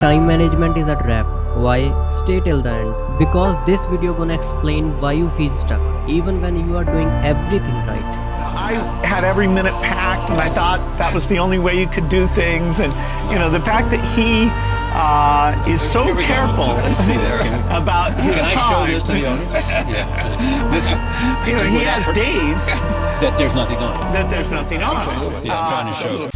Time management is a trap. Why? Stay till the end. Because this video gonna explain why you feel stuck even when you are doing everything right. I had every minute packed, and I thought that was the only way you could do things. And the fact that he is so careful about his Can I time. show this to the audience? Yeah. This, He has days that there's nothing on. that there's nothing on. Yeah, I'm trying to show.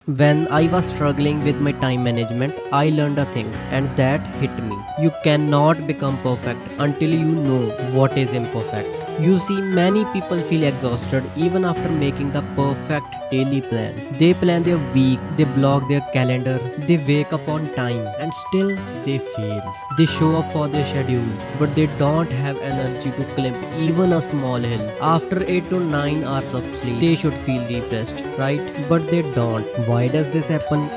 When I was struggling with my time management, I learned a thing and that hit me. You cannot become perfect until you know what is imperfect. You see, many people feel exhausted even after making the perfect daily plan. They plan their week, they block their calendar, they wake up on time, and still they fail. They show up for their schedule, but they don't have energy to climb even a small hill. After 8 to 9 hours of sleep, they should feel refreshed, right? But they don't. Why does this happen?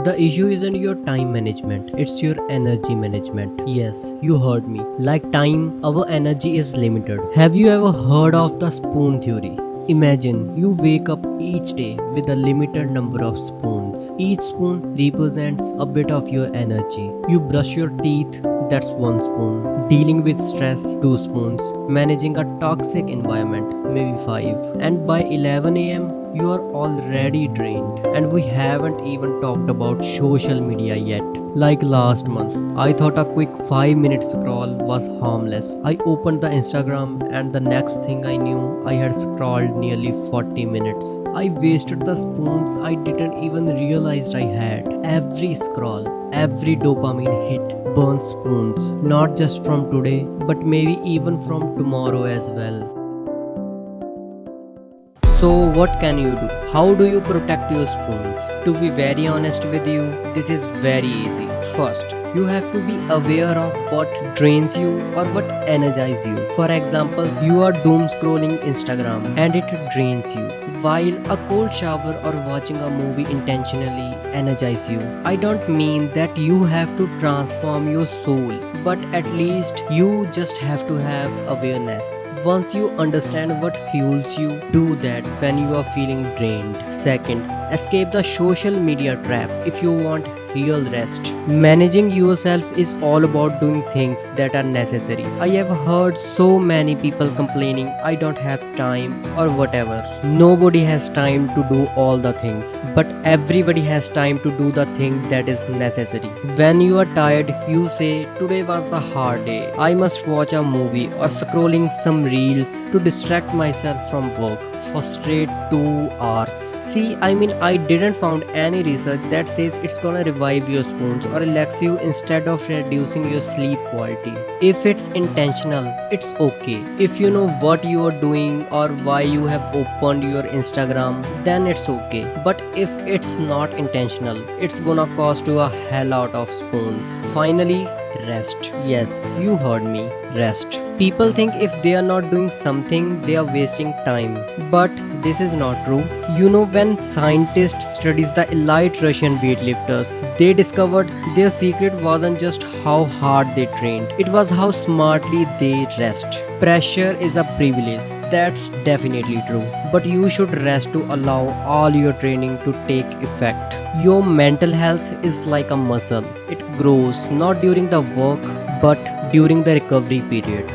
The issue isn't your time management, it's your energy management. Yes, you heard me. Like time, our energy is limited. Have you ever heard of the spoon theory? Imagine you wake up each day with a limited number of spoons. Each spoon represents a bit of your energy. You brush your teeth, that's 1 spoon. Dealing with stress, 2 spoons. Managing a toxic environment, maybe 5. And by 11 am, you are already drained. And we haven't even talked about social media yet. Like last month, I thought a quick 5-minute scroll was harmless. I opened the Instagram and the next thing I knew, I had scrolled nearly 40 minutes. I wasted the spoons I didn't even realize I had. Every scroll, every dopamine hit burns spoons, not just from today, but maybe even from tomorrow as well. So what can you do? How do you protect your spoons? To be very honest with you, this is very easy. First, you have to be aware of what drains you or what energizes you. For example, you are doom scrolling Instagram and it drains you, while a cold shower or watching a movie intentionally energizes you. I don't mean that you have to transform your soul, but at least you just have to have awareness. Once you understand what fuels you, do that when you are feeling drained. Second, escape the social media trap if you want real rest. Managing yourself is all about doing things that are necessary. I have heard so many people complaining, I don't have time or whatever. Nobody has time to do all the things, but everybody has time to do the thing that is necessary. When you are tired, you say, today was the hard day. I must watch a movie or scrolling some reels to distract myself from work for straight 2 hours. See, I didn't found any research that says it's gonna revive your spoons or relax you instead of reducing your sleep quality. If it's intentional, it's okay. If you know what you are doing or why you have opened your Instagram, then it's okay. But if it's not intentional, it's gonna cost you a hell lot of spoons. Finally, rest. Yes, you heard me. Rest. People think if they are not doing something, they are wasting time. But this is not true. When scientists studied the elite Russian weightlifters, they discovered their secret wasn't just how hard they trained, it was how smartly they rest. Pressure is a privilege, that's definitely true. But you should rest to allow all your training to take effect. Your mental health is like a muscle. It grows not during the work, but during the recovery period.